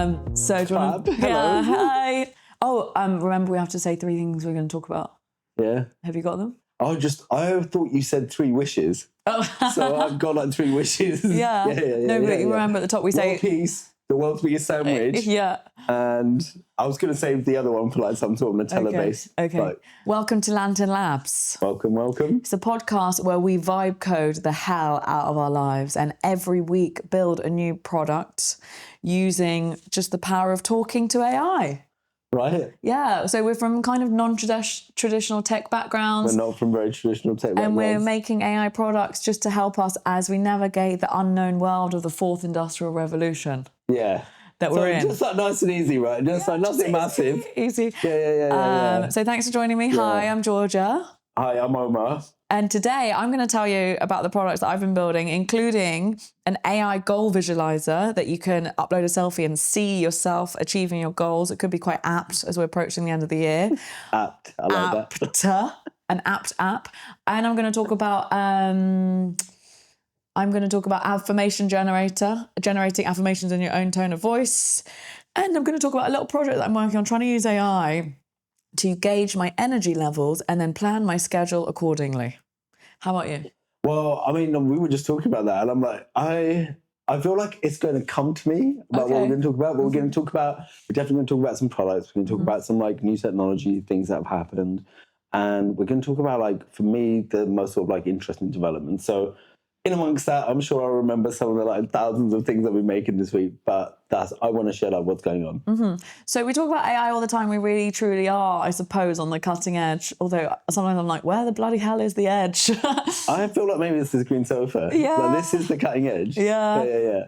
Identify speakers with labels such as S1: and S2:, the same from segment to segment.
S1: So do you want to...
S2: Hello.
S1: Yeah, hi. Oh, remember we have to say 3 things we're going to talk about.
S2: Yeah.
S1: Have you got them?
S2: I thought you said 3 wishes.
S1: Oh.
S2: So I've got like 3 wishes.
S1: Yeah. No, but you remember at the top we say...
S2: World peace, the world's biggest sandwich.
S1: Yeah.
S2: And I was going to save the other one for like some sort of Nutella base.
S1: Okay.
S2: But
S1: Welcome to Lantyn Labs.
S2: welcome.
S1: It's a podcast where we vibe code the hell out of our lives and every week build a new product using just the power of talking to AI.
S2: Right?
S1: Yeah, so we're from kind of non-traditional tech backgrounds.
S2: We're not from very traditional tech backgrounds.
S1: And we're making AI products just to help us as we navigate the unknown world of the 4th Industrial Revolution.
S2: Yeah.
S1: That we're in.
S2: Just like nice and easy, right? Just like nothing massive.
S1: Easy.
S2: Yeah.
S1: So thanks for joining me. Yeah. Hi, I'm Georgia.
S2: Hi, I'm Omar.
S1: And today I'm going to tell you about the products that I've been building, including an AI goal visualizer that you can upload a selfie and see yourself achieving your goals. It could be quite apt as we're approaching the end of the year.
S2: Apt. I like that.
S1: An apt app. And I'm going to talk about affirmation generator, generating affirmations in your own tone of voice. And I'm going to talk about a little project that I'm working on, trying to use AI to gauge my energy levels and then plan my schedule accordingly. How about you?
S2: Well, I mean, we were just talking about that, and I'm like, I feel like it's going to come to me about what we're going to talk about. What we're going to talk about, we're definitely going to talk about some products. We're going to talk about some like new technology things that have happened, and we're going to talk about like, for me, the most sort of like interesting developments. So in amongst that, I'm sure I'll remember some of the like thousands of things that we're making this week, but I want to share like what's going on.
S1: Mm-hmm. So we talk about AI all the time. We really, truly are, I suppose, on the cutting edge. Although sometimes I'm like, where the bloody hell is the edge?
S2: I feel like maybe this is green sofa.
S1: Yeah.
S2: Like, this is the cutting edge.
S1: Yeah.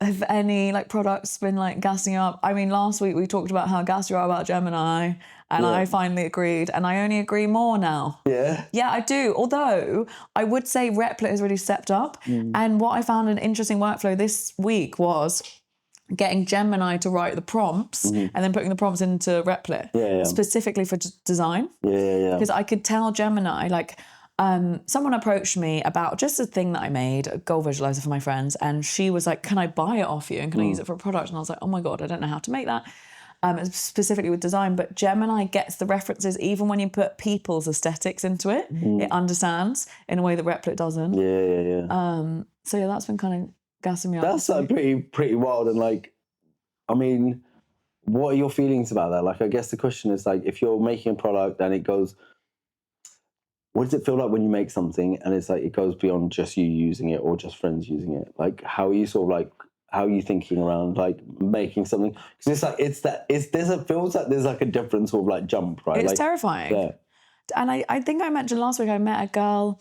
S1: Have any like products been like gassing you up? I mean, last week we talked about how gassed you are about Gemini. And I finally agreed, and I only agree more now.
S2: Yeah?
S1: Yeah, I do. Although, I would say Replit has really stepped up. And what I found an interesting workflow this week was getting Gemini to write the prompts and then putting the prompts into Replit, specifically for design.
S2: Yeah.
S1: Because I could tell Gemini, like, someone approached me about just a thing that I made, a goal visualizer for my friends, and she was like, can I buy it off you? And can I use it for a product? And I was like, oh my God, I don't know how to make that. Specifically with design, but Gemini gets the references even when you put people's aesthetics into it. It understands in a way that Replit doesn't.
S2: Yeah.
S1: So yeah, that's been kind of gassing me up.
S2: That's like pretty wild. And like, I mean, what are your feelings about that? Like, I guess the question is like, if you're making a product and it goes, what does it feel like when you make something and it's like it goes beyond just you using it or just friends using it? Like, how are you sort of like, how are you thinking around like making something? Because it feels like there's like a different sort of like jump, right?
S1: It's
S2: like,
S1: terrifying.
S2: Yeah.
S1: And I think I mentioned last week I met a girl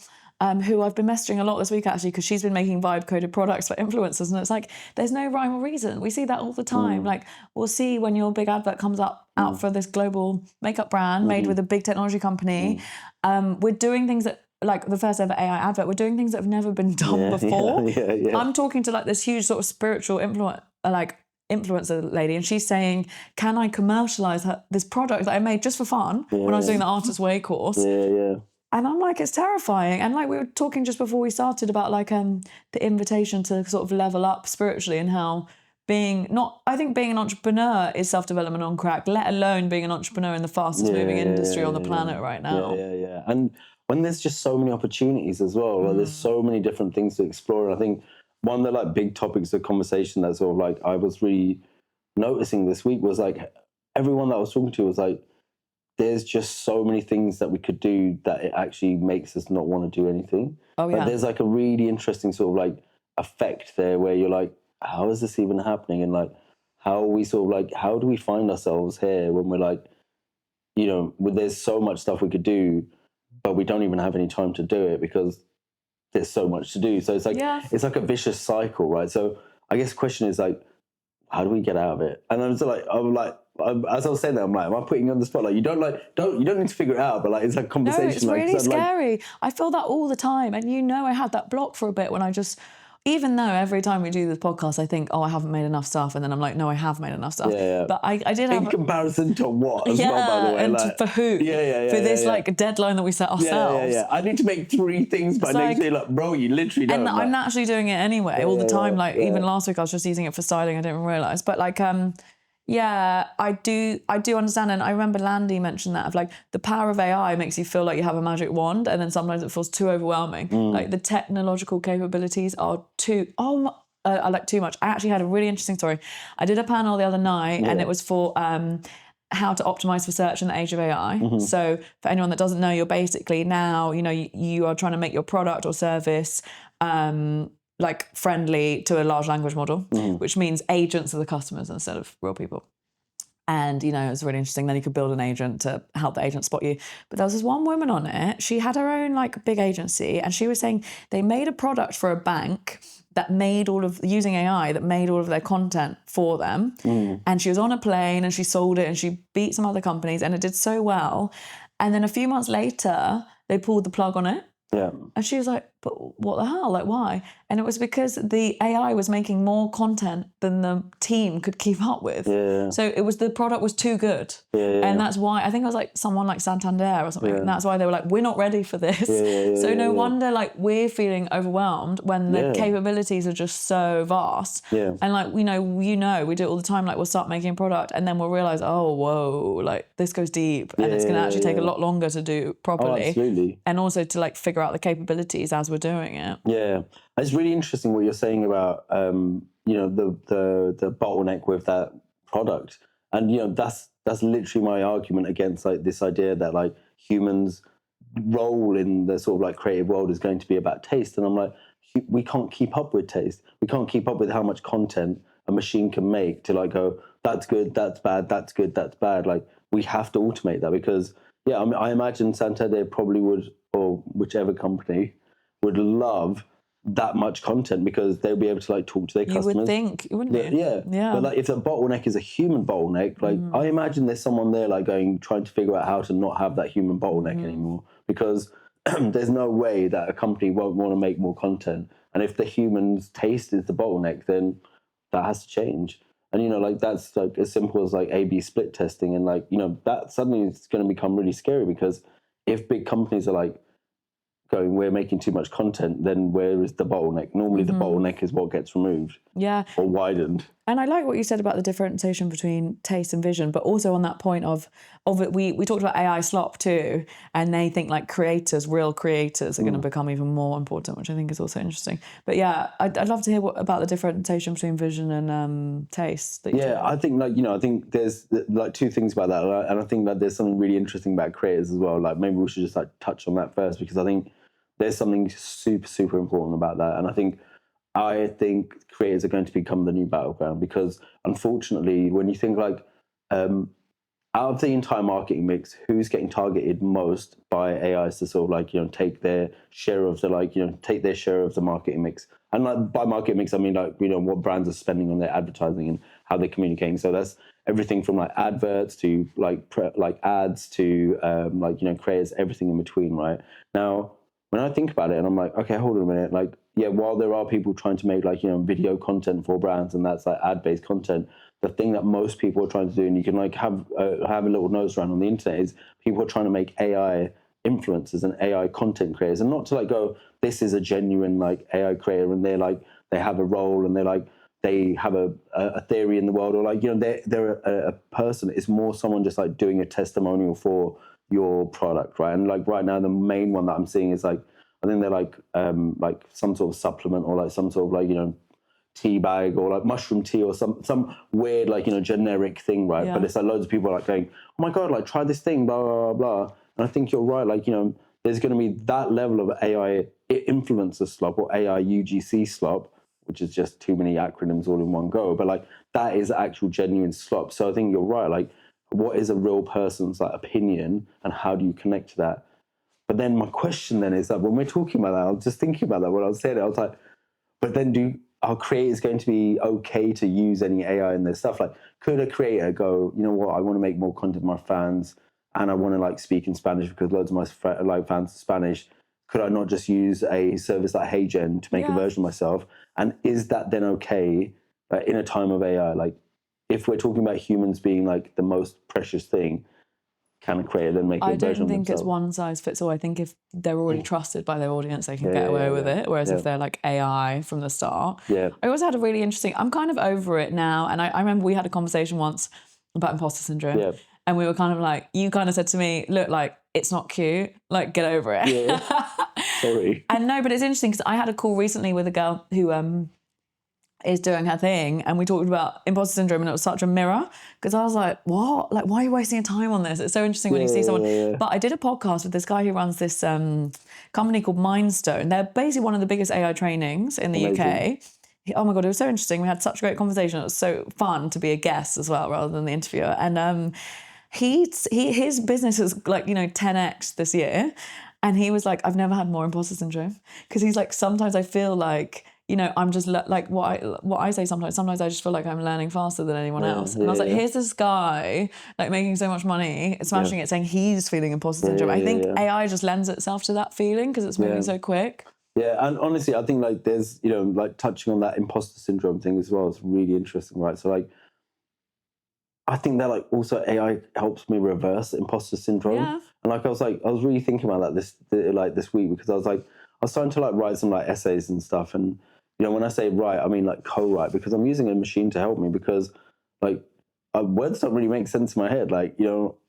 S1: who I've been messaging a lot this week actually, because she's been making vibe coded products for influencers, and it's like there's no rhyme or reason. We see that all the time. Like we'll see when your big advert comes out for this global makeup brand made with a big technology company. We're doing things that, like the first ever AI advert, we're doing things that have never been done before.
S2: Yeah.
S1: I'm talking to like this huge sort of spiritual influencer lady, and she's saying, can I commercialize this product that I made just for fun when I was doing the Artist Way course?
S2: Yeah.
S1: And I'm like, it's terrifying. And like we were talking just before we started about like the invitation to sort of level up spiritually, and how I think being an entrepreneur is self-development on crack, let alone being an entrepreneur in the fastest moving industry on the planet right now.
S2: Yeah. And when there's just so many opportunities as well, like there's so many different things to explore. And I think one of the like big topics of conversation that sort of like I was really noticing this week was like everyone that I was talking to was like, there's just so many things that we could do that it actually makes us not want to do anything.
S1: Oh yeah.
S2: Like, there's like a really interesting sort of like effect there where you're like, how is this even happening? And like, how are we sort of like, how do we find ourselves here when we're like, you know, there's so much stuff we could do, but we don't even have any time to do it because there's so much to do. So it's like it's like a vicious cycle, right? So I guess the question is like, how do we get out of it? And as I was saying that, I'm like, am I putting you on the spot? Like, you don't need to figure it out, but like it's like conversation.
S1: No, it's really scary. I feel that all the time, and I had that block for a bit when I just even though every time we do this podcast, I think, oh, I haven't made enough stuff. And then I'm like, no, I have made enough stuff.
S2: Yeah.
S1: But I did have...
S2: In comparison to what as well, by the way?
S1: And
S2: like,
S1: for who? For this like deadline that we set ourselves.
S2: Yeah. I need to make 3 things by next day. Like, bro, you literally don't.
S1: And I'm naturally doing it anyway all the time. Like even last week I was just using it for styling. I didn't even realise. But like, yeah, I do understand. And I remember Landy mentioned that of like the power of AI makes you feel like you have a magic wand, and then sometimes it feels too overwhelming. Like the technological capabilities are too like too much. I actually had a really interesting story. I did a panel the other night and it was for how to optimize for search in the age of AI. So for anyone that doesn't know, you're basically now, you are trying to make your product or service like friendly to a large language model, which means agents are the customers instead of real people. And, it was really interesting. Then you could build an agent to help the agent spot you. But there was this one woman on it. She had her own like big agency, and she was saying they made a product for a bank that made using AI, that made all of their content for them. And she was on a plane and she sold it and she beat some other companies and it did so well. And then a few months later, they pulled the plug on it.
S2: Yeah.
S1: And she was like, but what the hell? Like, why? And it was because the AI was making more content than the team could keep up with.
S2: Yeah.
S1: So the product was too good. And that's why, I think it was like someone like Santander or something. And that's why they were like, we're not ready for this. So no wonder like we're feeling overwhelmed when the capabilities are just so vast. And like, we do it all the time. Like we'll start making a product and then we'll realize, oh, whoa, like this goes deep and it's going to actually take a lot longer to do properly.
S2: Oh, absolutely.
S1: And also to like figure out the capabilities as we're doing it.
S2: Yeah, it's really interesting what you're saying about the bottleneck with that product, and that's literally my argument against like this idea that like humans' role in the sort of like creative world is going to be about taste, and I'm like, we can't keep up with taste. We can't keep up with how much content a machine can make to like go, that's good, that's bad, that's good, that's bad. Like we have to automate that because I imagine Santander probably would, or whichever company would love that much content because they'll be able to like talk to their customers.
S1: You would think, wouldn't you?
S2: Yeah. But like if the bottleneck is a human bottleneck, like I imagine there's someone there like trying to figure out how to not have that human bottleneck anymore because there's no way that a company won't want to make more content. And if the human's taste is the bottleneck, then that has to change. And like that's like as simple as like A/B split testing, and like that suddenly is going to become really scary because if big companies are like going, we're making too much content, then where is the bottleneck? Normally the bottleneck is what gets removed. Or widened.
S1: And I like what you said about the differentiation between taste and vision, but also on that point of it, we talked about AI slop too, and they think like real creators are going to become even more important, which I think is also interesting. But yeah, I'd love to hear about the differentiation between vision and taste.
S2: I think I think there's like 2 things about that, and I think that there's something really interesting about creators as well. Like maybe we should just like touch on that first because I think there's something super, super important about that. And I think creators are going to become the new battleground because unfortunately, when you think like out of the entire marketing mix, who's getting targeted most by AIs to sort of like, take their share of the take their share of the marketing mix. And like by marketing mix, I mean like, what brands are spending on their advertising and how they're communicating. So that's everything from like adverts to like ads to creators, everything in between, right? Now, when I think about it and I'm like, okay, hold on a minute. Like, while there are people trying to make like, video content for brands and that's like ad-based content, the thing that most people are trying to do, and you can like have a little nose around on the internet, is people are trying to make AI influencers and AI content creators, and not to like go, this is a genuine like AI creator and they're like, they have a role and they're like, they have a theory in the world, or like, they're a person. It's more someone just like doing a testimonial for your product, right? And like right now, the main one that I'm seeing is like, I think they're like some sort of supplement or like some sort of like, tea bag or like mushroom tea or some weird like, generic thing, right? But it's like loads of people are like going, oh my God, like try this thing, blah, blah, blah, blah. And I think you're right. Like, there's going to be that level of AI influencer slop or AI UGC slop, which is just too many acronyms all in one go. But like that is actual genuine slop. So I think you're right. Like, what is a real person's like opinion and how do you connect to that? But then my question then is that when we're talking about that, I was just thinking about that when I was saying it, I was like, but then are creators going to be okay to use any AI in their stuff? Like, could a creator go, you know what, I want to make more content for my fans and I want to like speak in Spanish because loads of my fans are Spanish. could I not just use a service like HeyGen to make a version of myself? And is that then okay in a time of AI? Like, if we're talking about humans being like the most precious thing, can a creator then make a version of themselves?
S1: I don't think it's one size fits all. I think if they're already trusted by their audience, they can get away with it. Whereas if they're like AI from the start. I always had a really interesting, I'm kind of over it now. And I remember we had a conversation once about imposter syndrome. And we were kind of like, you kind of said to me, look, like, it's not cute. Like, get over it.
S2: Sorry.
S1: And no, but it's interesting because I had a call recently with a girl who is doing her thing, and we talked about imposter syndrome, and it was such a mirror because I was like, what? Like, why are you wasting your time on this? It's so interesting when you see someone. But I did a podcast with this guy who runs this company called Mindstone. They're basically one of the biggest AI trainings in the UK. Oh my God, it was so interesting. We had such a great conversation. It was so fun to be a guest as well rather than the interviewer. And his business is like, 10x this year. And he was like, I've never had more imposter syndrome. Because he's like, sometimes I feel like, I'm just like what I say sometimes I just feel like I'm learning faster than anyone else. And I was like, here's this guy like making so much money, smashing it, saying he's feeling imposter syndrome. I think AI just lends itself to that feeling because it's moving so quick.
S2: Yeah, and honestly, I think like there's, like touching on that imposter syndrome thing as well is really interesting, right? So like, I think that like also AI helps me reverse imposter syndrome.
S1: Yeah.
S2: And like I was really thinking about that this week because I was starting to like write some like essays and stuff. And when I say write, I mean like co-write because I'm using a machine to help me because like words don't really make sense in my head. Like,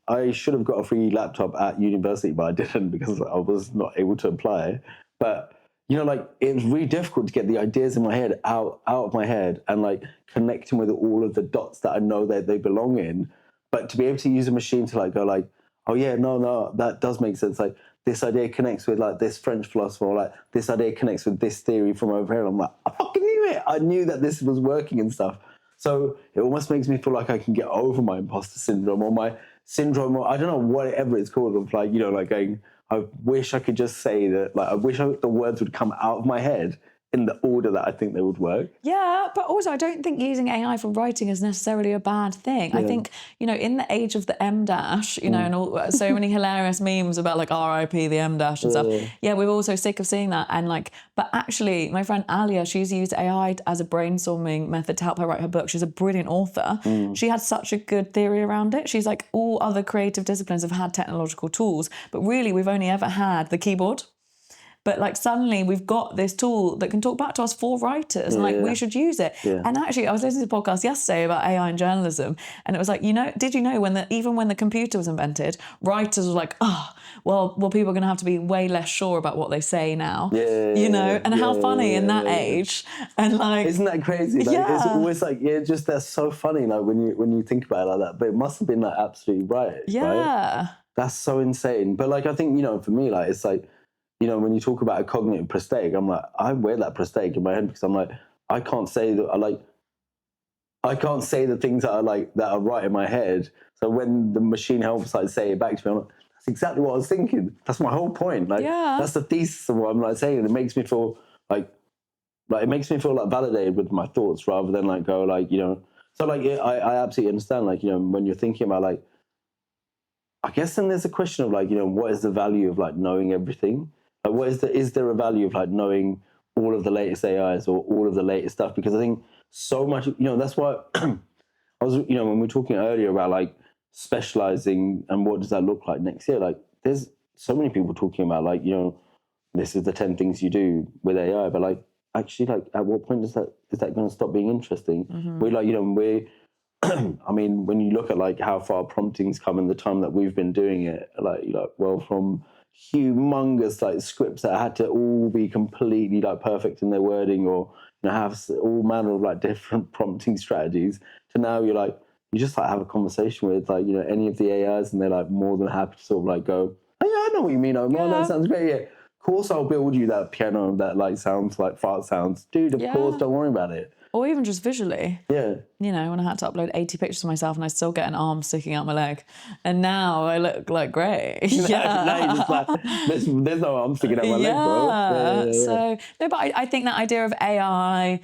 S2: I should have got a free laptop at university, but I didn't because I was not able to apply. But like it was really difficult to get the ideas in my head out of my head and like connecting with all of the dots that I know that they belong in. But to be able to use a machine to like go like, oh yeah, no, that does make sense. Like this idea connects with like this French philosopher, or like this idea connects with this theory from over here. And I'm like, I fucking knew it. I knew that this was working and stuff. So it almost makes me feel like I can get over my imposter syndrome or my syndrome, or I don't know, whatever it's called, of like, like going, I wish I could just say that, like, I wish the words would come out of my head in the order that I think they would work.
S1: Yeah, but also I don't think using AI for writing is necessarily a bad thing. Yeah. I think, in the age of the M dash, and all, so many hilarious memes about like RIP the M dash and stuff. Yeah, we're all so sick of seeing that. And like, but actually my friend Alia, she's used AI as a brainstorming method to help her write her book. She's a brilliant author. She had such a good theory around it. She's like, all other creative disciplines have had technological tools, but really we've only ever had the keyboard. But like suddenly we've got this tool that can talk back to us for writers and like we should use it. Yeah. And actually I was listening to a podcast yesterday about AI and journalism, and it was like, did you know even when the computer was invented, writers were like, well people are going to have to be way less sure about what they say now. And how funny in that age. And like,
S2: isn't that crazy? Like, it's always like, just that's so funny. Like when you think about it like that, but it must have been like absolutely right.
S1: Yeah.
S2: Right? That's so insane. But like, I think, for me, like, it's like, when you talk about a cognitive prosthetic, I'm like, I wear that prosthetic in my head because I'm like, I can't say the things that are right in my head. So when the machine helps like say it back to me, I'm like, that's exactly what I was thinking. That's my whole point. Like, that's the thesis of what I'm like saying. And it makes me feel like validated with my thoughts rather than like go like, So like, I absolutely understand. Like, when you're thinking about like, I guess then there's a question of like, what is the value of like knowing everything? Like, is there a value of like knowing all of the latest AIs or all of the latest stuff? Because I think so much, that's why I was, when we were talking earlier about like specializing and what does that look like next year? Like, there's so many people talking about like, this is the 10 things you do with AI, but like, actually, like, at what point is that going to stop being interesting? Mm-hmm. We're like, I mean, when you look at like how far prompting's come in the time that we've been doing it, from humongous like scripts that had to all be completely like perfect in their wording or have all manner of like different prompting strategies to now you just like have a conversation with like any of the AIs and they're like more than happy to sort of like go, oh yeah, I know what you mean, Omar, that sounds great. Yeah, of course I'll build you that piano that like sounds like fart sounds, dude, of course, don't worry about it.
S1: Or even just visually.
S2: Yeah.
S1: When I had to upload 80 pictures of myself and I still get an arm sticking out my leg. And now I look like great.
S2: Now you're just like, there's no arm sticking out my leg, bro.
S1: So, no, but I think that idea of AI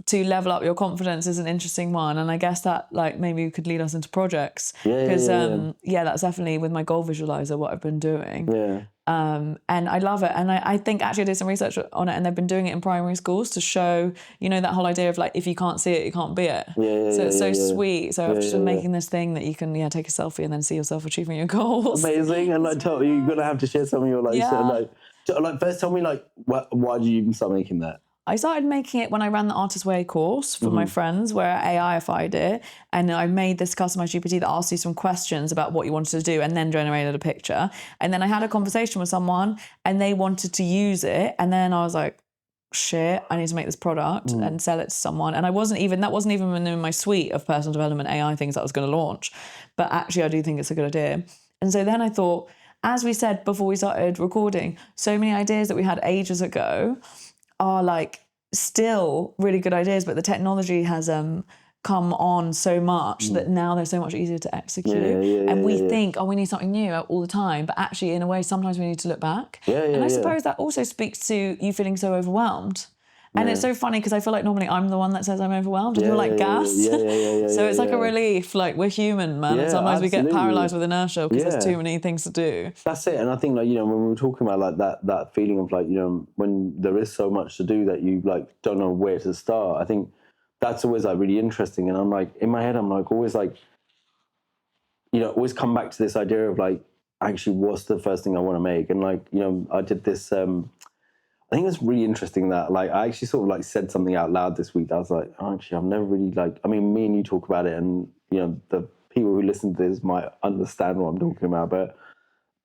S1: to level up your confidence is an interesting one, and I guess that like maybe could lead us into projects because that's definitely with my goal visualizer what I've been doing. And I love it, and I think actually I did some research on it, and they've been doing it in primary schools to show, you know, that whole idea of like if you can't see it, you can't be it. So it's so sweet. So I've just been making this thing that you can take a selfie and then see yourself achieving your goals.
S2: Amazing. And like, you're gonna have to share some of your like first tell me like why did you even start making that?
S1: I started making it when I ran the Artist Way course for my friends where I AIified it, and I made this customized GPT that asked you some questions about what you wanted to do and then generated a picture. And then I had a conversation with someone and they wanted to use it, and then I was like, shit, I need to make this product and sell it to someone. And that wasn't even in my suite of personal development AI things that I was going to launch. But actually I do think it's a good idea. And so then I thought, as we said before we started recording, so many ideas that we had ages ago are like still really good ideas, but the technology has come on so much that now they're so much easier to execute. And we think, oh, we need something new all the time, but actually in a way sometimes we need to look back. And I suppose that also speaks to you feeling so overwhelmed. And it's so funny because I feel like normally I'm the one that says I'm overwhelmed and you're like gassed. So it's like a relief, like we're human, man. And sometimes we get paralyzed with inertia because there's too many things to do.
S2: That's it. And I think like, you know, when we were talking about like that feeling of like, you know, when there is so much to do that you like don't know where to start, I think that's always like really interesting. And I'm like, in my head, I'm like always like, you know, always come back to this idea of like, actually what's the first thing I want to make? And like, you know, I did this, I think it's really interesting that like I actually sort of like said something out loud this week. I was like, oh, actually, I've never really like, I mean, me and you talk about it and, you know, the people who listen to this might understand what I'm talking about. But,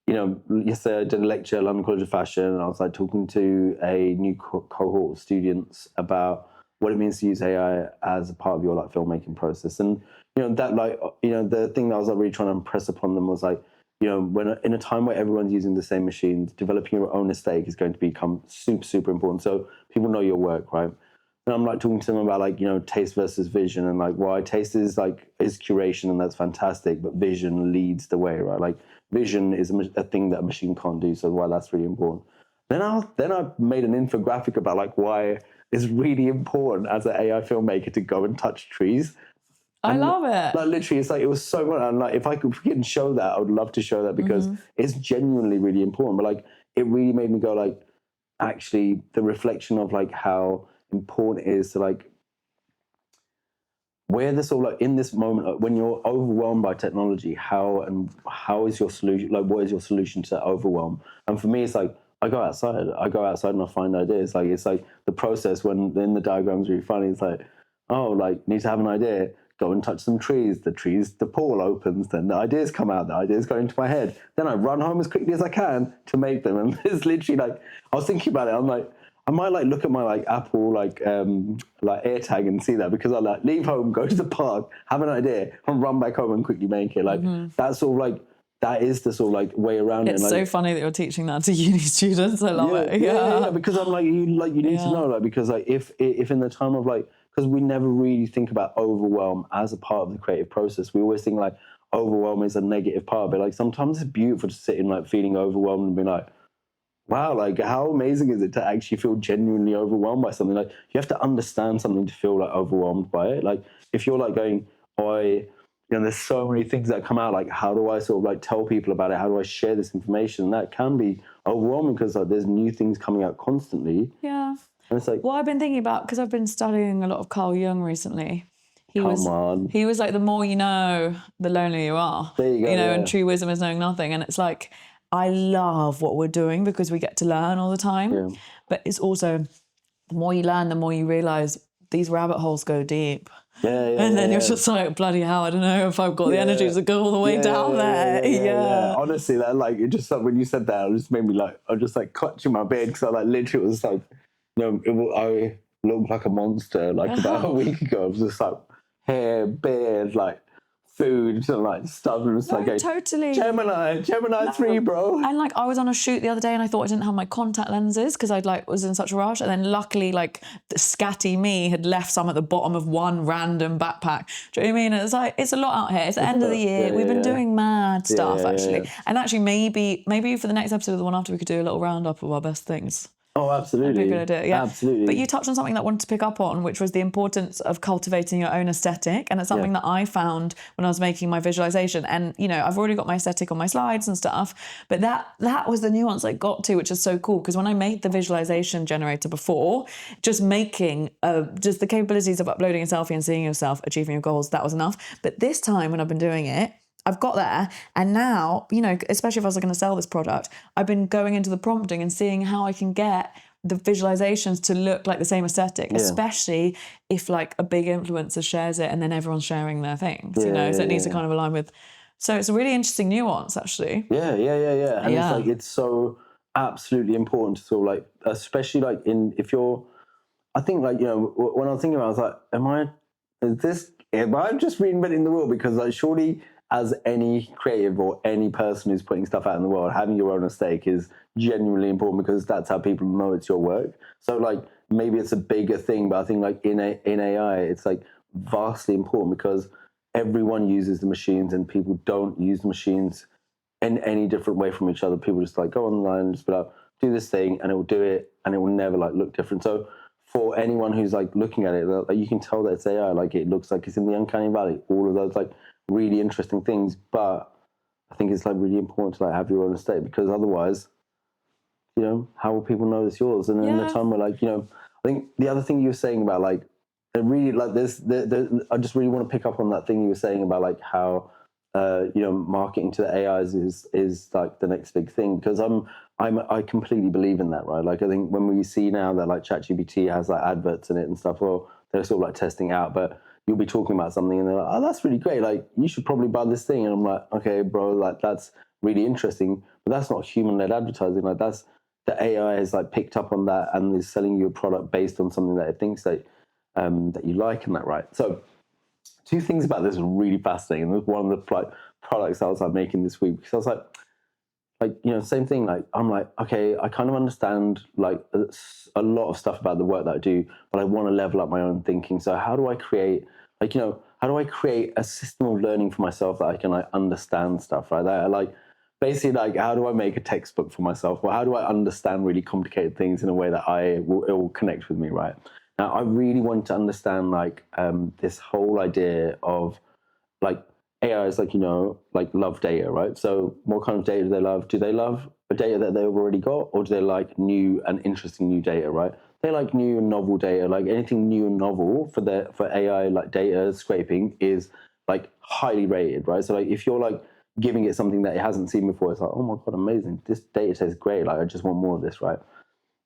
S2: you know, yesterday I did a lecture at London College of Fashion and I was like talking to a new cohort of students about what it means to use AI as a part of your like filmmaking process. And, you know, that like, you know, the thing that I was like really trying to impress upon them was like, you know, when in a time where everyone's using the same machines, developing your own aesthetic is going to become super, super important. So people know your work, right? And I'm like talking to them about like, you know, taste versus vision and like why taste is curation and that's fantastic, but vision leads the way, right? Like vision is a thing that a machine can't do. So why that's really important. Then I made an infographic about like why it's really important as an AI filmmaker to go and touch trees.
S1: I love it.
S2: Like literally, it's like it was so much. And like, if I could freaking show that, I would love to show that because it's genuinely really important. But like, it really made me go like, actually, the reflection of like how important it is to like, where this all like in this moment like, when you're overwhelmed by technology, how is your solution? Like, what is your solution to that overwhelm? And for me, it's like I go outside and I find ideas. Like it's like the process when in the diagram's really funny. It's like, oh, like need to have an idea. Go and touch some trees. The pool opens, then the ideas come out, the ideas go into my head. Then I run home as quickly as I can to make them. And it's literally like, I was thinking about it, I'm like, I might like look at my like Apple like AirTag and see that because I like leave home, go to the park, have an idea, and run back home and quickly make it. Like that's sort of like, that is the sort of like way around it.
S1: It's so funny that you're teaching that to uni students. I love it.
S2: Yeah, because I'm like, you need to know, like, because like if in the time of like, because we never really think about overwhelm as a part of the creative process. We always think like overwhelm is a negative part, but like sometimes it's beautiful to sit in like feeling overwhelmed and be like, wow, like how amazing is it to actually feel genuinely overwhelmed by something? Like you have to understand something to feel like overwhelmed by it. Like if you're like going, you know, there's so many things that come out, like how do I sort of like tell people about it? How do I share this information? And that can be overwhelming because like there's new things coming out constantly.
S1: Yeah.
S2: And it's like,
S1: well, I've been thinking about, because I've been studying a lot of Carl Jung recently. He was like, the more you know, the lonelier you are.
S2: There you go.
S1: You know, and true wisdom is knowing nothing. And it's like, I love what we're doing because we get to learn all the time. Yeah. But it's also, the more you learn, the more you realise these rabbit holes go deep. And then you're just like, bloody hell, I don't know if I've got the energy to go all the way down there. Yeah.
S2: Honestly, that like, it just like, when you said that, it just made me like, I was just like clutching my beard because I like literally was like, you know, I looked like a monster like about a week ago. I was just like hair, beard, like food and like stuff. And it's like,
S1: totally.
S2: Gemini 3, bro.
S1: And like I was on a shoot the other day and I thought I didn't have my contact lenses because I'd like was in such a rush. And then luckily like the scatty me had left some at the bottom of one random backpack. Do you know what I mean? It's like, it's a lot out here. It's the end of the year. We've been doing mad stuff actually. And actually maybe for the next episode of the one after we could do a little roundup of our best things.
S2: Oh, absolutely.
S1: People are doing it, yeah.
S2: Absolutely.
S1: But you touched on something that I wanted to pick up on, which was the importance of cultivating your own aesthetic. And it's something that I found when I was making my visualization. And, you know, I've already got my aesthetic on my slides and stuff, but that was the nuance I got to, which is so cool. Because when I made the visualization generator before, just making, just the capabilities of uploading a selfie and seeing yourself achieving your goals, that was enough. But this time when I've been doing it, I've got there, and now, you know, especially if I was going to sell this product, I've been going into the prompting and seeing how I can get the visualizations to look like the same aesthetic, especially if like a big influencer shares it and then everyone's sharing their things, you know, so it needs to kind of align with. So it's a really interesting nuance, actually.
S2: Yeah. And it's like, it's so absolutely important to sort of like, especially like if you're, I think like, you know, when I was thinking about it, I was like, am I just reinventing the wheel? Because like, surely as any creative or any person who's putting stuff out in the world, having your own aesthetic is genuinely important, because that's how people know it's your work. So like, maybe it's a bigger thing, but I think like in AI, it's like vastly important, because everyone uses the machines and people don't use the machines in any different way from each other. People just like go online and just be like, do this thing, and it will do it, and it will never like look different. So for anyone who's like looking at it, like, you can tell that it's AI. Like, it looks like it's in the uncanny valley. All of those like really interesting things, but I think it's like really important to like have your own aesthetic, because otherwise, you know, how will people know it's yours? And then in the time where like, you know, I think the other thing you were saying about like, it really like this, I just really want to pick up on that thing you were saying about like how, you know, marketing to the AIs is like the next big thing, because I completely believe in that, right? Like, I think when we see now that like ChatGPT has like adverts in it and stuff, well, they're sort of like testing out, but you'll be talking about something and they're like, oh, that's really great. Like, you should probably buy this thing. And I'm like, okay, bro, like that's really interesting, but that's not human-led advertising. Like, that's the AI has like picked up on that and is selling you a product based on something that it thinks that that you like, and that, right? So two things about this are really fascinating. And one of the like products I was like making this week, because I was like, you know, same thing. Like, I'm like, okay, I kind of understand like a lot of stuff about the work that I do, but I want to level up my own thinking. So how do I create, like, you know, how do I create a system of learning for myself that I can like understand stuff, right? That like, basically, like, how do I make a textbook for myself? Or how do I understand really complicated things in a way that it will connect with me, right? Now, I really want to understand like this whole idea of like AI is like, you know, like love data, right? So what kind of data do they love? Do they love a data that they've already got, or do they like new and interesting new data, right? They like new and novel data. Like, anything new and novel for AI like data scraping is like highly rated, right? So like, if you're like giving it something that it hasn't seen before, it's like, oh my God, amazing. This data tastes great. Like, I just want more of this, right?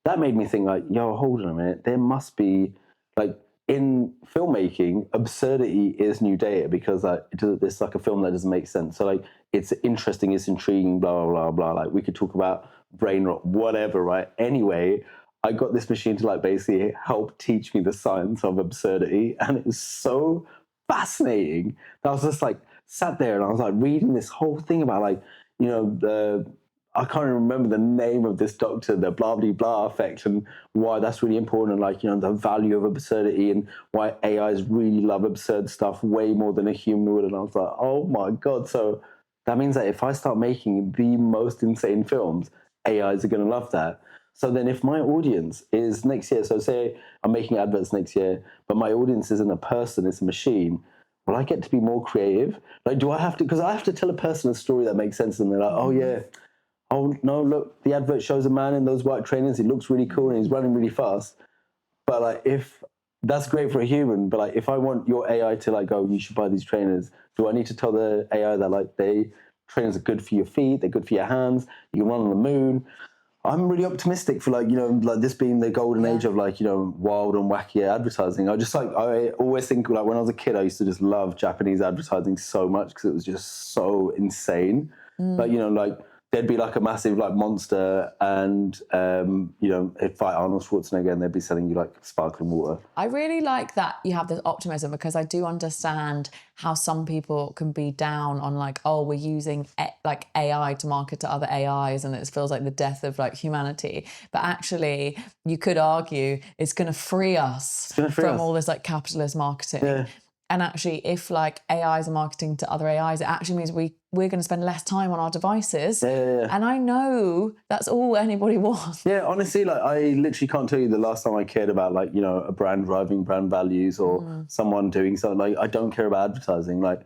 S2: That made me think like, yo, hold on a minute. There must be like, in filmmaking, absurdity is new data, because like it's like a film that doesn't make sense. So like, it's interesting, it's intriguing, blah, blah, blah, blah. Like, we could talk about brain rot, whatever, right? Anyway, I got this machine to like basically help teach me the science of absurdity. And it was so fascinating that I was just like sat there and I was like reading this whole thing about like, you know, I can't even remember the name of this doctor, the blah, blah, blah effect, and why that's really important, and like, you know, the value of absurdity, and why AIs really love absurd stuff way more than a human would. And I was like, oh my God. So that means that if I start making the most insane films, AIs are going to love that. So then if my audience is next year, so say I'm making adverts next year, but my audience isn't a person, it's a machine, will I get to be more creative? Like, do I have to, because I have to tell a person a story that makes sense, and they're like, oh yeah, oh no, look, the advert shows a man in those white trainers, he looks really cool and he's running really fast. But like, if that's great for a human, but like, if I want your AI to like go, you should buy these trainers, do I need to tell the AI that like trainers are good for your feet, they're good for your hands, you can run on the moon? I'm really optimistic for like, you know, like this being the golden age of like, you know, wild and wacky advertising. I always think like, when I was a kid, I used to just love Japanese advertising so much, because it was just so insane. Like, you know, like there'd be like a massive like monster, and you know, it'd fight Arnold Schwarzenegger, and they'd be selling you like sparkling water.
S1: I really like that you have this optimism, because I do understand how some people can be down on like, oh, we're using like AI to market to other AIs, and it feels like the death of like humanity. But actually, you could argue it's going to free us from all this like capitalist marketing. And actually, if like AIs are marketing to other AIs, it actually means we're going to spend less time on our devices. And I know that's all anybody wants.
S2: Yeah, honestly, like I literally can't tell you the last time I cared about like, you know, a brand driving brand values or someone doing something. Like I don't care about advertising. Like,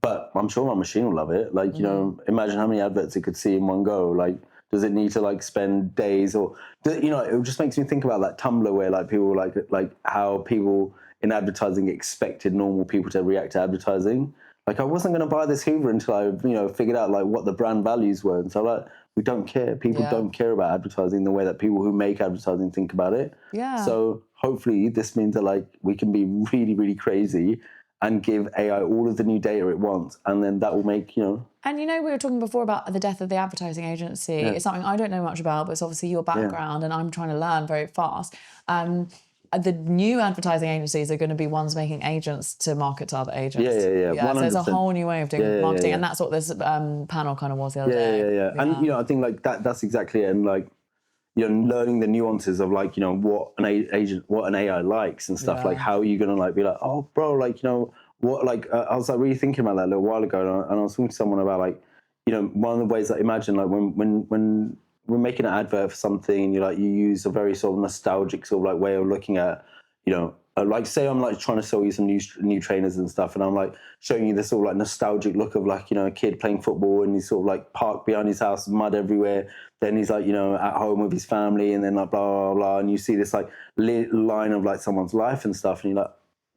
S2: but I'm sure my machine will love it. Like, you know, imagine how many adverts it could see in one go. Like, does it need to like spend days or, you know, it just makes me think about that Tumblr where like people like how people in advertising expected normal people to react to advertising. Like I wasn't going to buy this Hoover until I, you know, figured out like what the brand values were. And so like, we don't care. People don't care about advertising the way that people who make advertising think about it. So hopefully this means that like we can be really, really crazy and give AI all of the new data it wants, and then that will make, you know.
S1: And you know, we were talking before about the death of the advertising agency. It's something I don't know much about, but it's obviously your background, and I'm trying to learn very fast. The new advertising agencies are going to be ones making agents to market to other agents.
S2: Yeah.
S1: So there's a whole new way of doing marketing, and that's what this panel kind of was the other day.
S2: And you know, I think like that's exactly it. And like, you know, learning the nuances of like, you know, what an AI likes and stuff. Like, how are you gonna like be like, oh, bro, like, you know, what, like, I was like really thinking about that a little while ago, and I was talking to someone about like, you know, one of the ways that imagine like when we're making an advert for something, and you use a very sort of nostalgic sort of like way of looking at, you know, like say I'm like trying to sell you some new trainers and stuff, and I'm like showing you this sort of like nostalgic look of like, you know, a kid playing football and he's sort of like parked behind his house, mud everywhere. Then he's like, you know, at home with his family, and then like blah blah blah, and you see this like line of like someone's life and stuff, and you're like,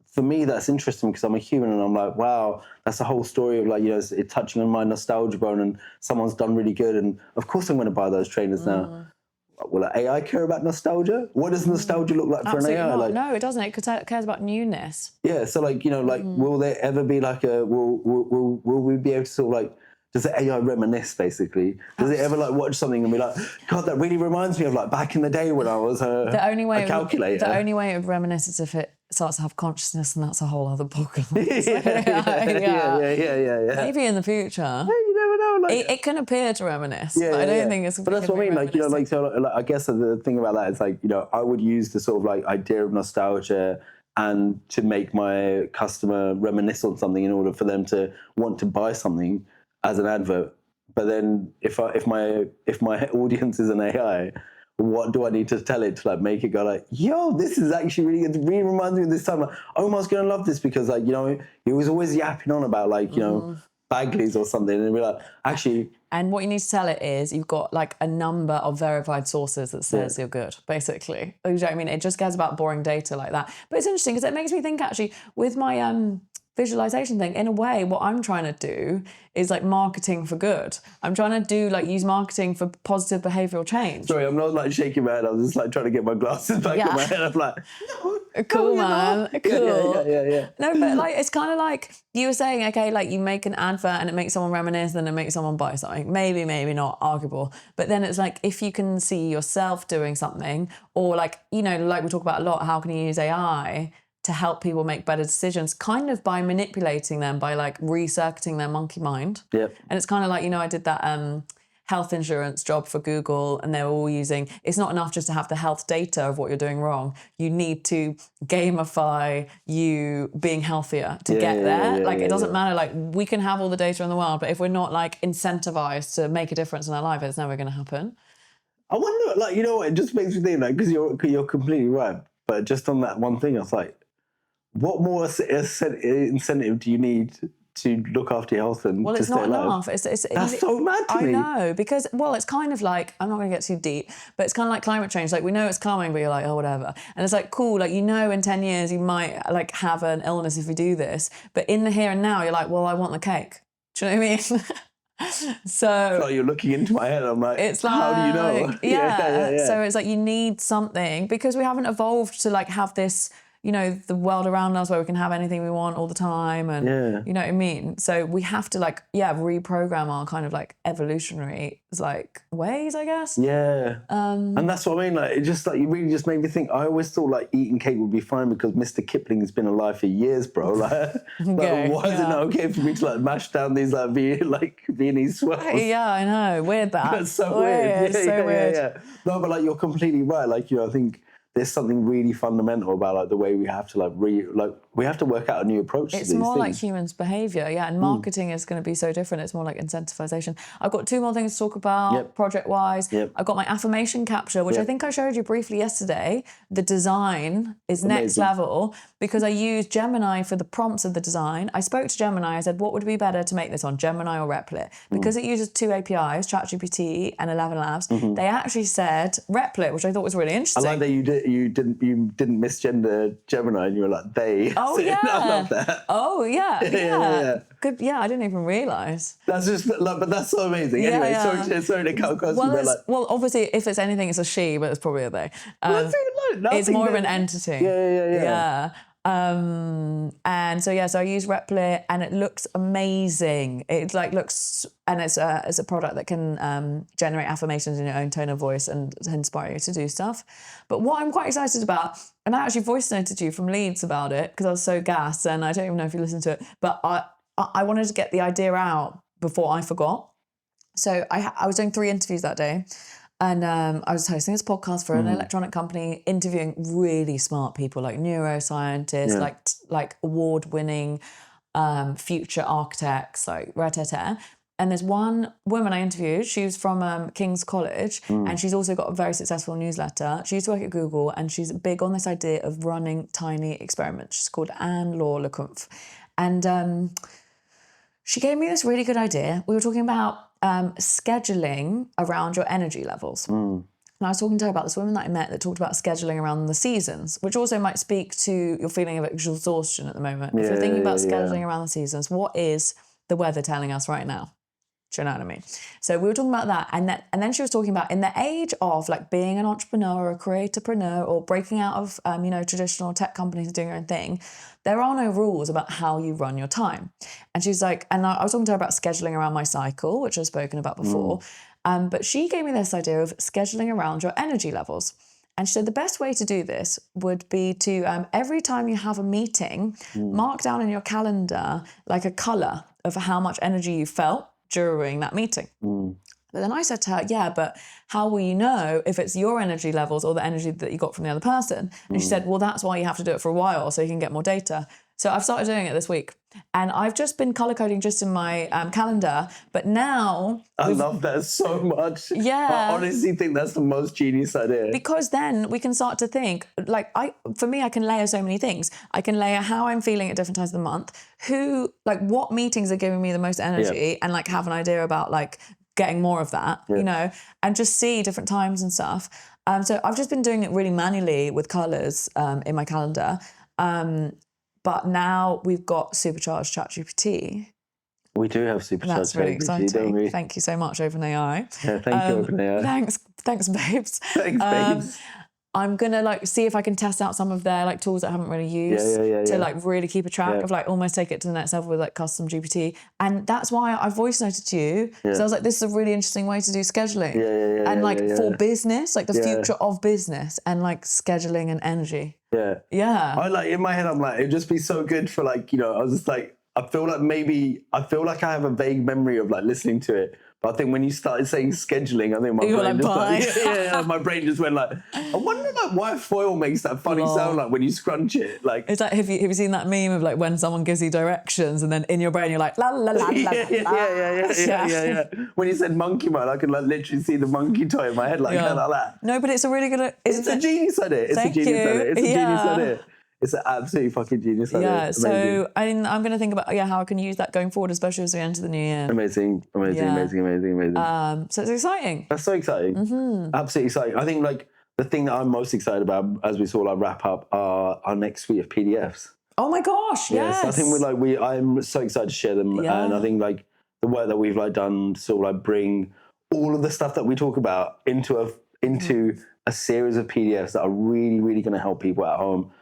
S2: for me that's interesting because I'm a human, and I'm like, wow, that's the whole story of like, you know, it's touching on my nostalgia bone, and someone's done really good, and of course I'm going to buy those trainers now. Will an AI care about nostalgia? What does nostalgia look like for an AI?
S1: Not.
S2: Like,
S1: no, it doesn't. It cares about newness.
S2: Yeah, so like, you know, like, will there ever be like a will we be able to sort of like, does the AI reminisce basically? Does it ever like watch something and be like, God, that really reminds me of like back in the day when I was a calculator?
S1: The only way it would reminisce is if it starts to have consciousness, and that's a whole other podcast. Maybe in the future.
S2: You never know. Like,
S1: it can appear to reminisce, but I don't think it's.
S2: But that's what I mean. Like, you know, like, so like, I guess the thing about that is like, you know, I would use the sort of like idea of nostalgia and to make my customer reminisce on something in order for them to want to buy something as an advert. But then if my audience is an AI, what do I need to tell it to like make it go like, yo, this is actually really good. It really reminds me of this time. Like, Omar's gonna love this because like, you know, he was always yapping on about like, you know, Bagleys or something, and be like, actually.
S1: And what you need to tell it is you've got like a number of verified sources that says you're good, basically. You know what I mean? It just cares about boring data like that. But it's interesting because it makes me think actually with my visualization thing, in a way, what I'm trying to do is like marketing for good. I'm trying to do like use marketing for positive behavioral change.
S2: Sorry, I'm not like shaking my head. I'm just like trying to get my glasses back on my head. I'm like, no,
S1: cool, man. Cool.
S2: Yeah.
S1: No, but like it's kind of like you were saying, okay, like you make an advert and it makes someone reminisce, then it makes someone buy something. Maybe not, arguable. But then it's like if you can see yourself doing something, or like, you know, like we talk about a lot, how can you use AI to help people make better decisions, kind of by manipulating them, by like recircuiting their monkey mind.
S2: Yep.
S1: And it's kind of like, you know, I did that health insurance job for Google, and they're all using, it's not enough just to have the health data of what you're doing wrong. You need to gamify you being healthier to get there. It doesn't matter, like we can have all the data in the world, but if we're not like incentivized to make a difference in our life, it's never going to happen.
S2: I wonder, like, you know what, it just makes me think, like, because you're completely right, but just on that one thing, I was like, what more incentive do you need to look after your health and to stay alive? Well,
S1: it's not enough.
S2: That's so mad to me.
S1: I know, because, well, it's kind of like, I'm not going to get too deep, but it's kind of like climate change. Like, we know it's coming, but you're like, oh, whatever. And it's like, cool, like, you know, in 10 years, you might, like, have an illness if you do this. But in the here and now, you're like, well, I want the cake. Do you know what I mean? So
S2: you're looking into my head. I'm like,
S1: it's like,
S2: how do you know?
S1: Yeah. So it's like you need something because we haven't evolved to like have this, you know, the world around us where we can have anything we want all the time, and you know what I mean? So we have to like, reprogram our kind of like evolutionary like ways, I guess.
S2: Yeah. And that's what I mean. Like, it just like, you really just made me think. I always thought like eating cake would be fine because Mr. Kipling has been alive for years, bro. Like, why is it not okay for me to like mash down these like Viennese swirls?
S1: Yeah, I know. Weird that.
S2: That's so weird.
S1: Yeah, so weird.
S2: No, but like you're completely right. Like, you know, I think there's something really fundamental about like the way we have to we have to work out a new approach to
S1: It's
S2: these
S1: more like
S2: things.
S1: humans' behaviour, and marketing is going to be so different. It's more like incentivization. I've got 2 more things to talk about project-wise. I've got my affirmation capture, which I think I showed you briefly yesterday. The design is next level because I used Gemini for the prompts of the design. I spoke to Gemini. I said, what would be better to make this on, Gemini or Replit? Because it uses 2 APIs, ChatGPT and Lantyn Labs. They actually said Replit, which I thought was really interesting.
S2: I like that you didn't misgender Gemini and you were like they.
S1: Oh yeah,
S2: I love that.
S1: Oh yeah,
S2: yeah.
S1: Good. Yeah, I didn't even realise.
S2: That's just like, but that's so amazing. Anyway, sorry to cut across.
S1: Well, obviously, if it's anything, it's a she, but it's probably a they. It's more of an entity.
S2: Yeah.
S1: And so I use Replit, and it looks amazing. It and it's a product that can generate affirmations in your own tone of voice and inspire you to do stuff. But what I'm quite excited about, and I actually voice noted you from Leeds about it because I was so gassed, and I don't even know if you listened to it, but I wanted to get the idea out before I forgot. So I was doing 3 interviews that day. And I was hosting this podcast for an electronic company, interviewing really smart people like neuroscientists, like award-winning future architects, like rah-tah-tah. And there's one woman I interviewed. She was from King's College, and she's also got a very successful newsletter. She used to work at Google, and she's big on this idea of running tiny experiments. She's called Anne-Laure Lecumpf. And she gave me this really good idea. We were talking about scheduling around your energy levels. And I was talking to her about this woman that I met that talked about scheduling around the seasons, which also might speak to your feeling of exhaustion at the moment. If you're thinking about scheduling around the seasons, what is the weather telling us right now? Do you know what I mean? So we were talking about that, and then she was talking about in the age of like being an entrepreneur or a creatorpreneur or breaking out of traditional tech companies and doing your own thing, there are no rules about how you run your time. And she's like, and I was talking to her about scheduling around my cycle, which I've spoken about before, but she gave me this idea of scheduling around your energy levels. And she said the best way to do this would be to, every time you have a meeting, mark down in your calendar like a colour of how much energy you felt during that meeting. But then I said to her, yeah, but how will you know if it's your energy levels or the energy that you got from the other person? And she said, well, that's why you have to do it for a while so you can get more data. So I've started doing it this week. And I've just been colour coding just in my calendar. But now...
S2: I love that so much.
S1: Yeah.
S2: I honestly think that's the most genius idea.
S1: Because then we can start to think, like, for me, I can layer so many things. I can layer how I'm feeling at different times of the month, what meetings are giving me the most energy, and like have an idea about like getting more of that, and just see different times and stuff. So I've just been doing it really manually with colours in my calendar. But now we've got supercharged ChatGPT.
S2: We do have supercharged
S1: That's really
S2: ChatGPT,
S1: exciting.
S2: don't we?
S1: Thank you so much, OpenAI.
S2: Yeah, thank you, OpenAI.
S1: Thanks, babes.
S2: Thanks, babes.
S1: I'm gonna like see if I can test out some of their like tools that I haven't really used to like really keep a track of like almost take it to the next level with like custom GPT. And that's why I voice noted to you because I was like, this is a really interesting way to do scheduling. And like for business, like the future of business and like scheduling and energy. Yeah.
S2: I like in my head, I'm like, it'd just be so good for like, I was just like, I feel like I have a vague memory of like listening to it. But I think when you started saying scheduling, I think my brain just went like, I wonder like why foil makes that funny sound like when you scrunch it. Like
S1: it's like have you seen that meme of like when someone gives you directions and then in your brain you're like la la la la
S2: yeah. When you said monkey mode, I could like literally see the monkey toy in my head like that.
S1: No, but it's a really good.
S2: It's a genius idea. It's a genius idea. It's an absolutely fucking genius idea.
S1: Yeah, so I'm going to think about how I can use that going forward, especially as we enter the new year.
S2: Amazing. So
S1: it's exciting.
S2: That's so exciting. Absolutely exciting. I think like the thing that I'm most excited about as we sort of like wrap up are our next suite of PDFs.
S1: Oh my gosh, yes.
S2: I think I'm so excited to share them. And I think like the work that we've like done to sort of like bring all of the stuff that we talk about into a series of PDFs that are really, really going to help people at home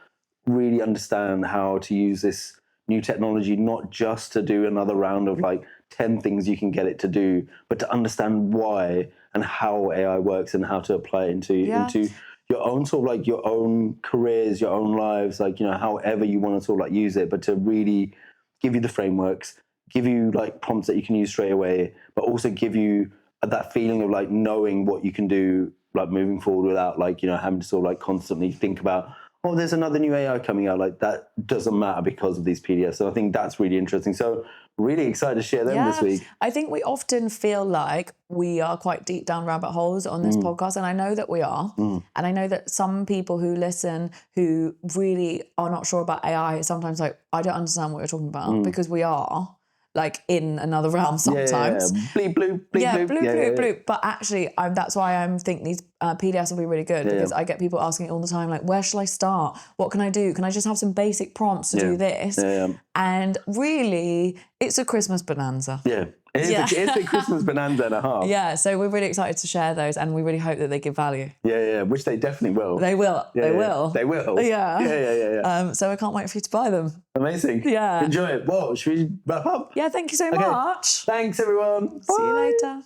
S2: really understand how to use this new technology, not just to do another round of like 10 things you can get it to do, but to understand why and how AI works and how to apply it into your own sort of like your own careers, your own lives, like, however you want to sort of like use it, but to really give you the frameworks, give you like prompts that you can use straight away, but also give you that feeling of like knowing what you can do like moving forward without like, you know, having to sort of like constantly think about, oh, there's another new AI coming out. Like that doesn't matter because of these PDFs. So I think that's really interesting. So really excited to share them this week.
S1: I think we often feel like we are quite deep down rabbit holes on this podcast, and I know that we are. And I know that some people who listen who really are not sure about AI sometimes like, I don't understand what you're talking about, because we are like in another realm sometimes.
S2: Bleep, bloop, bleep,
S1: Yeah,
S2: bloop.
S1: bloop, bloop, bloop. But actually, that's why I think these PDFs will be really good, because I get people asking all the time, like, where shall I start? What can I do? Can I just have some basic prompts to do this? And really, it's a Christmas bonanza.
S2: It's a Christmas bonanza and a half.
S1: Yeah, so we're really excited to share those, and we really hope that they give value.
S2: Which they definitely will.
S1: They will. They will.
S2: They will.
S1: Yeah. So I can't wait for you to buy them.
S2: Amazing.
S1: Yeah.
S2: Enjoy it. Well, should we wrap up?
S1: Yeah, thank you so much.
S2: Thanks, everyone.
S1: See you later.